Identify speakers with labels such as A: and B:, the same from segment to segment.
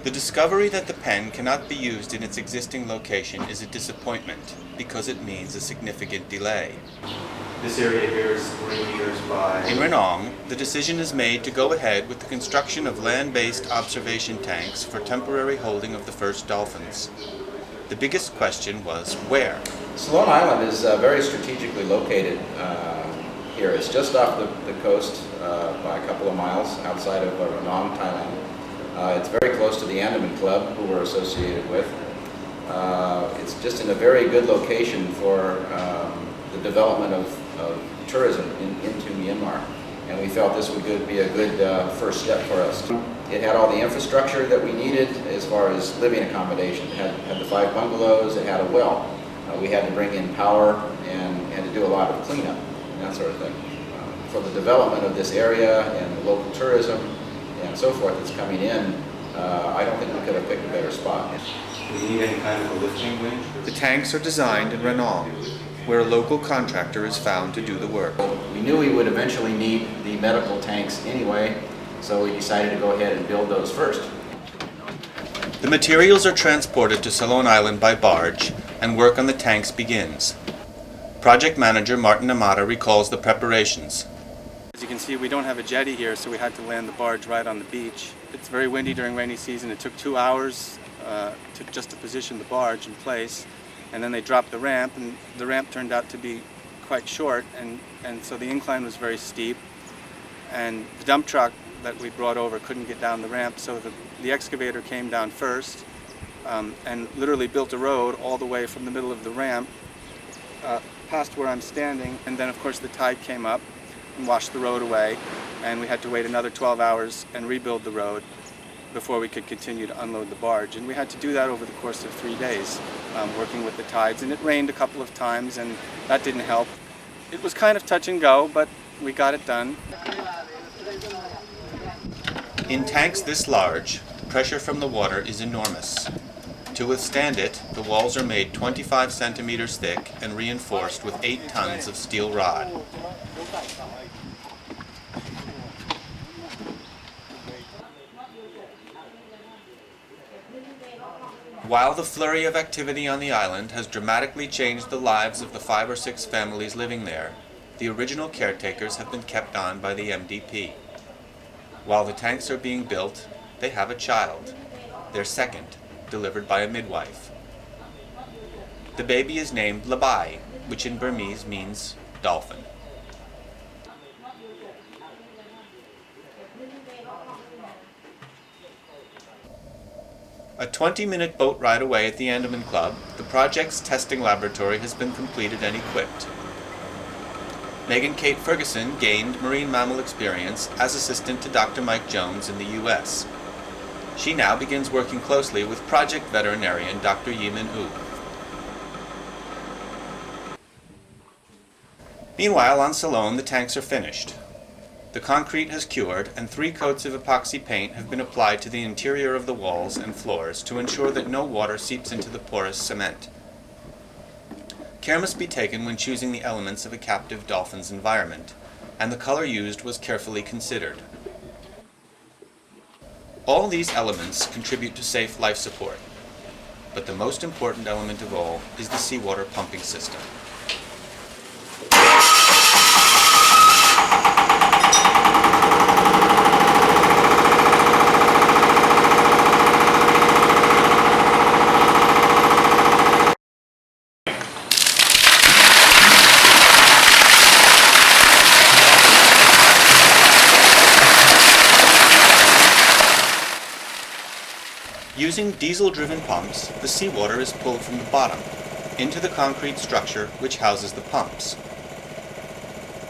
A: The discovery that the pen cannot be used in its existing location is a disappointment because it means a significant delay.
B: This area here is 40 meters by...
A: In Ranong, the decision is made to go ahead with the construction of land-based observation tanks for temporary holding of the first dolphins. The biggest question was where?
C: Ceylon Island is very strategically located here. It's just off the coast by a couple of miles outside of Ranong, Thailand. It's very close to the Andaman Club, who we're associated with. It's just in a very good location for the development of tourism into Myanmar, and we felt this would be a good first step for us. It had all the infrastructure that we needed as far as living accommodation. It had the 5 bungalows, it had a well. We had to bring in power and to do a lot of cleanup and that sort of thing. For the development of this area and the local tourism and so forth that's coming in, I don't think we could have picked a better spot.
B: Do we need any kind of a lifting winch?
A: The tanks are designed in Ranong, where a local contractor is found to do the work.
C: We knew we would eventually need the medical tanks anyway, so we decided to go ahead and build those first.
A: The materials are transported to Ceylon Island by barge, and work on the tanks begins. Project manager Martin Amata recalls the preparations.
D: As you can see, we don't have a jetty here, so we had to land the barge right on the beach. It's very windy during rainy season. It took 2 hours just to position the barge in place, and then they dropped the ramp, and the ramp turned out to be quite short, and so the incline was very steep, and the dump truck that we brought over couldn't get down the ramp, so the excavator came down first and literally built a road all the way from the middle of the ramp past where I'm standing, and then of course the tide came up and washed the road away, and we had to wait another 12 hours and rebuild the road before we could continue to unload the barge. And we had to do that over the course of 3 days, working with the tides, and it rained a couple of times, and that didn't help. It was kind of touch and go, but we got it done.
A: In tanks this large, the pressure from the water is enormous. To withstand it, the walls are made 25 centimeters thick and reinforced with 8 tons of steel rod. While the flurry of activity on the island has dramatically changed the lives of the 5 or 6 families living there, the original caretakers have been kept on by the MDP. While the tanks are being built, they have a child, their second, delivered by a midwife. The baby is named Labai, which in Burmese means dolphin. A 20-minute boat ride away at the Andaman Club, the project's testing laboratory has been completed and equipped. Megan Kate Ferguson gained marine mammal experience as assistant to Dr. Mike Jones in the U.S. She now begins working closely with project veterinarian Dr. Yimin U. Meanwhile, on Ceylon, the tanks are finished. The concrete has cured, and 3 coats of epoxy paint have been applied to the interior of the walls and floors to ensure that no water seeps into the porous cement. Care must be taken when choosing the elements of a captive dolphin's environment, and the color used was carefully considered. All these elements contribute to safe life support, but the most important element of all is the seawater pumping system. Using diesel-driven pumps, the seawater is pulled from the bottom into the concrete structure which houses the pumps,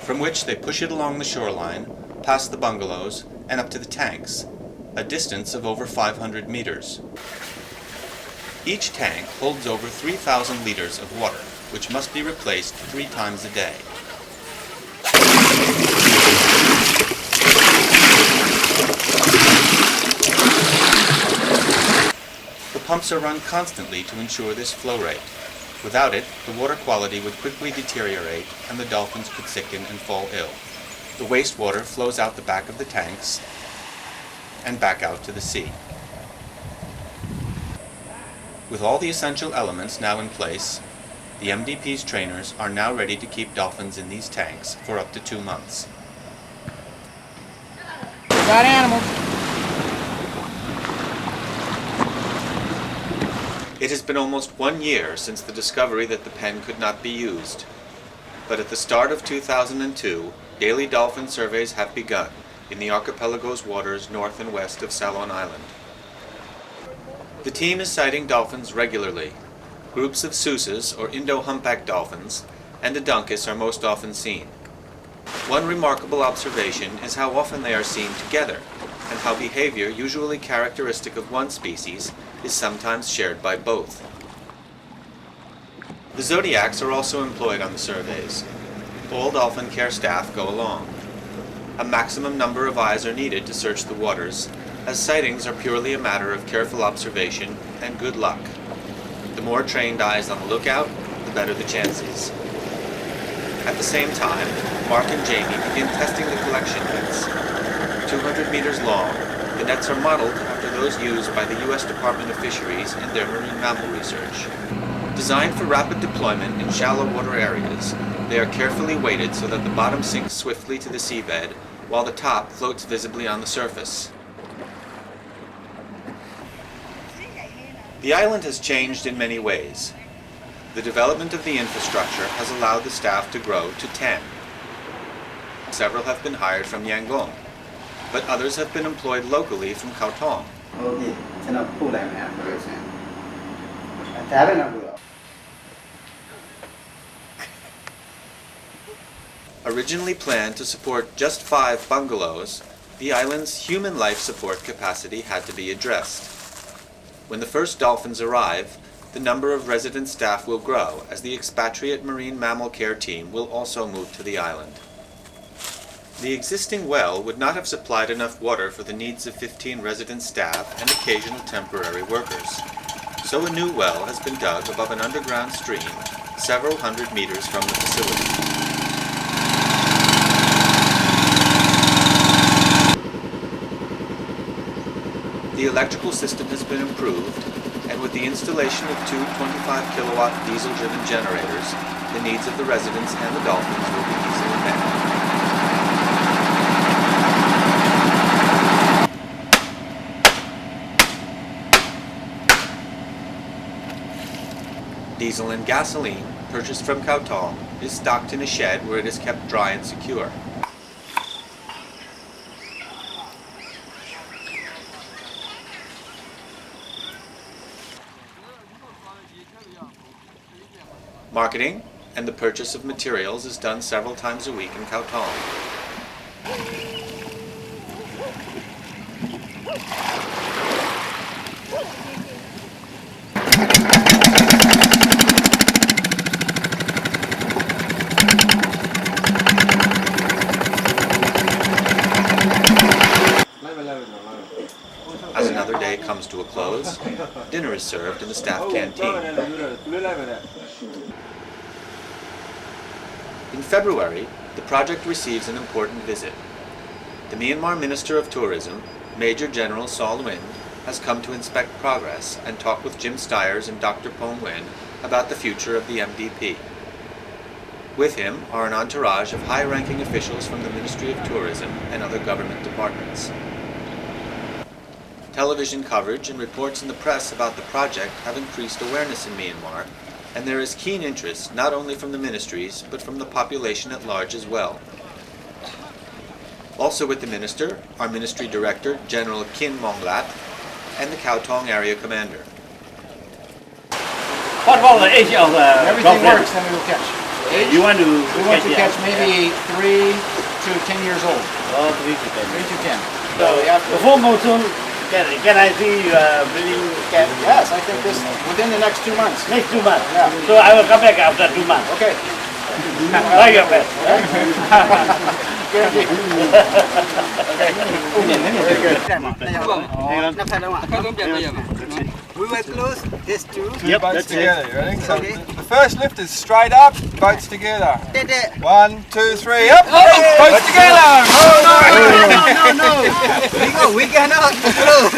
A: from which they push it along the shoreline, past the bungalows, and up to the tanks, a distance of over 500 meters. Each tank holds over 3,000 liters of water, which must be replaced 3 times a day. The pumps are run constantly to ensure this flow rate. Without it, the water quality would quickly deteriorate and the dolphins could sicken and fall ill. The wastewater flows out the back of the tanks and back out to the sea. With all the essential elements now in place, the MDP's trainers are now ready to keep dolphins in these tanks for up to 2 months.
E: We got animals.
A: It has been almost 1 year since the discovery that the pen could not be used. But at the start of 2002, daily dolphin surveys have begun in the archipelago's waters north and west of Ceylon Island. The team is sighting dolphins regularly. Groups of Souses, or Indo-humpback dolphins, and Aduncus are most often seen. One remarkable observation is how often they are seen together, and how behavior usually characteristic of one species is sometimes shared by both. The Zodiacs are also employed on the surveys. All dolphin care staff go along. A maximum number of eyes are needed to search the waters, as sightings are purely a matter of careful observation and good luck. The more trained eyes on the lookout, the better the chances. At the same time, Mark and Jamie begin testing the collection nets. 200 meters long, the nets are modeled after those used by the U.S. Department of Fisheries in their marine mammal research. Designed for rapid deployment in shallow water areas, they are carefully weighted so that the bottom sinks swiftly to the seabed, while the top floats visibly on the surface. The island has changed in many ways. The development of the infrastructure has allowed the staff to grow to 10. Several have been hired from Yangon, but others have been employed locally from Khao Thom. Originally planned to support just 5 bungalows, the island's human life support capacity had to be addressed. When the first dolphins arrive, the number of resident staff will grow as the expatriate marine mammal care team will also move to the island. The existing well would not have supplied enough water for the needs of 15 resident staff and occasional temporary workers. So a new well has been dug above an underground stream several hundred meters from the facility. The electrical system has been improved, and with the installation of 2 25-kilowatt diesel-driven generators, the needs of the residents and the dolphins will be easily met. Diesel and gasoline, purchased from Khao Thom, is stocked in a shed where it is kept dry and secure. Marketing and the purchase of materials is done several times a week in Khao Thom. As another day comes to a close, dinner is served in the staff canteen. In February, the project receives an important visit. The Myanmar Minister of Tourism, Major General Saul Nguyen, has come to inspect progress and talk with Jim Stiers and Dr. Pong Nguyen about the future of the MDP. With him are an entourage of high-ranking officials from the Ministry of Tourism and other government departments. Television coverage and reports in the press about the project have increased awareness in Myanmar, and there is keen interest not only from the ministries, but from the population at large as well. Also with the minister are Ministry Director General Kin Monglat and the Khao Thom Area Commander.
F: What about the age of
E: Everything works, then we will catch.
F: You want to
E: We want to catch maybe 3 to 10 years old.
F: Oh, 3 to 10.
E: 3 to 10.
F: So
E: we have to,
F: before monsoon, can I see you breeding cat?
E: yes, I think this within the next 2 months.
F: Next 2 months.
E: Yeah.
F: So I will come back after 2 months.
E: Okay.
F: Try your best.
E: Guaranteed. Okay. Very good.
G: We were close, this two.
F: Yep,
H: Boats
F: that's
H: together,
F: it.
H: you ready? So
G: Okay.
H: the first lift is straight up, boats together.
G: Did it.
H: 1, 2, 3, up! Boats together! Oh, no!
G: No, no, no. We cannot close.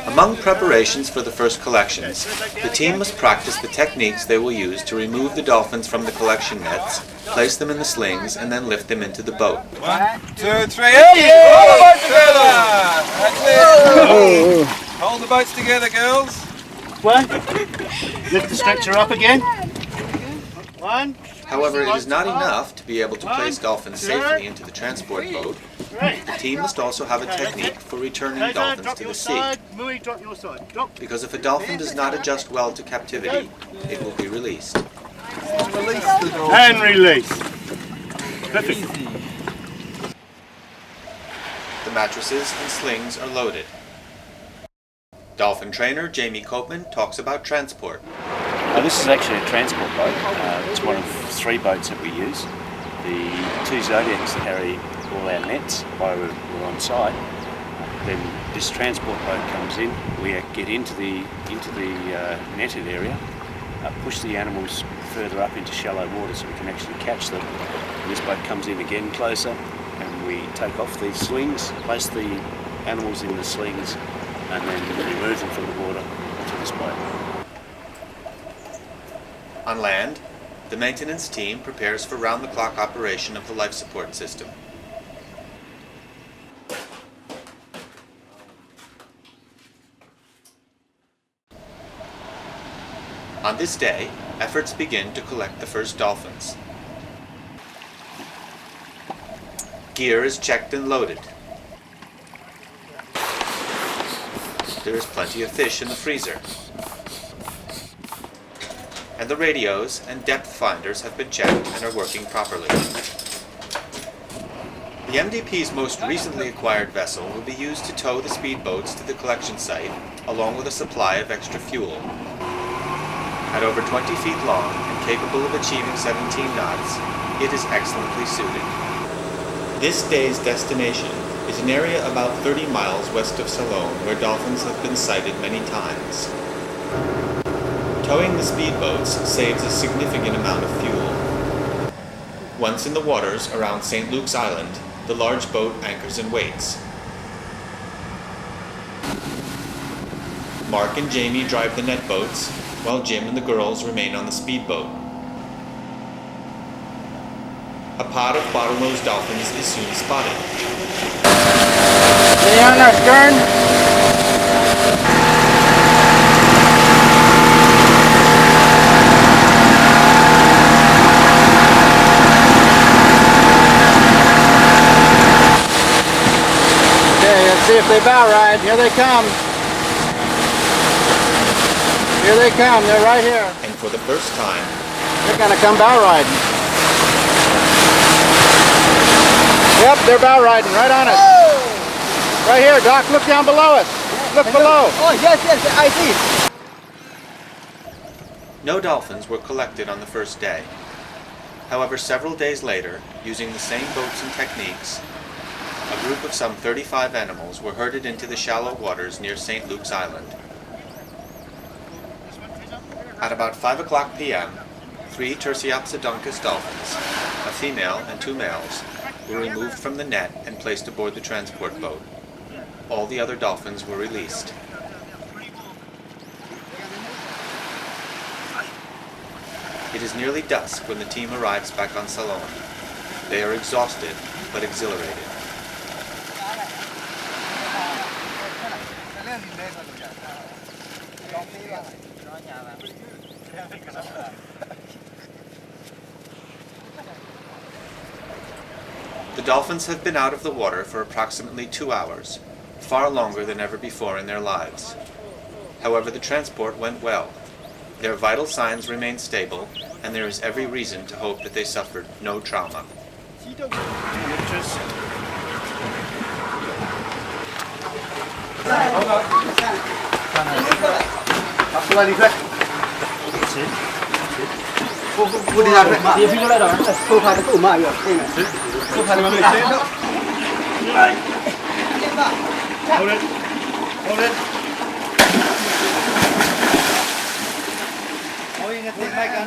A: Among preparations for the first collections, the team must practice the techniques they will use to remove the dolphins from the collection nets, place them in the slings, and then lift them into the boat.
H: 1, 2, 3. Hey! Hold the boat together! That's it. Hold the boats together, girls.
F: One. Lift the stretcher up again. One.
A: However, it is not enough to be able to place dolphins safely into the transport boat. The team must also have a technique for returning dolphins to the sea,
F: Mui, drop your side. Drop.
A: because if a dolphin does not adjust well to captivity, it will be released.
H: Release the door.
F: And release. Perfect.
A: The mattresses and slings are loaded. Dolphin trainer Jamie Copeman talks about transport.
I: This is actually a transport boat. It's one of 3 boats that we use. The 2 Zodiacs carry all our nets while we're on site. Then this transport boat comes in. We get into the netted area, push the animals further up into shallow water so we can actually catch them. And this boat comes in again closer, and we take off these slings, place the animals in the slings, and then remove them from the water onto this boat.
A: On land, the maintenance team prepares for round-the-clock operation of the life support system. On this day, efforts begin to collect the first dolphins. Gear is checked and loaded. There is plenty of fish in the freezer. And the radios and depth finders have been checked and are working properly. The MDP's most recently acquired vessel will be used to tow the speedboats to the collection site, along with a supply of extra fuel. At over 20 feet long and capable of achieving 17 knots, it is excellently suited. This day's destination is an area about 30 miles west of Ceylon where dolphins have been sighted many times. Towing the speedboats saves a significant amount of fuel. Once in the waters around St. Luke's Island, the large boat anchors and waits. Mark and Jamie drive the net boats, while Jim and the girls remain on the speedboat. A pod of bottlenose dolphins is soon spotted.
E: Stay on our stern. See if they bow ride. Here they come. Here they come. They're right here.
A: And for the first time,
E: They're gonna come bow riding. Yep, they're bow riding right on us. Right here, Doc. Look down below us. Look below.
G: Oh, yes, I see.
A: no dolphins were collected on the first day. However, several days later, using the same boats and techniques, a group of some 35 animals were herded into the shallow waters near St. Luke's Island. At about 5 o'clock p.m., 3 Tursiopsidoncus dolphins, a female and 2 males, were removed from the net and placed aboard the transport boat. All the other dolphins were released. It is nearly dusk when the team arrives back on Ceylon. They are exhausted, but exhilarated. The dolphins have been out of the water for approximately 2 hours, far longer than ever before in their lives. However, the transport went well. Their vital signs remain stable, and there is every reason to hope that they suffered no trauma.
F: Hold it. Hold it.
G: Ôi, nó thấy hai con.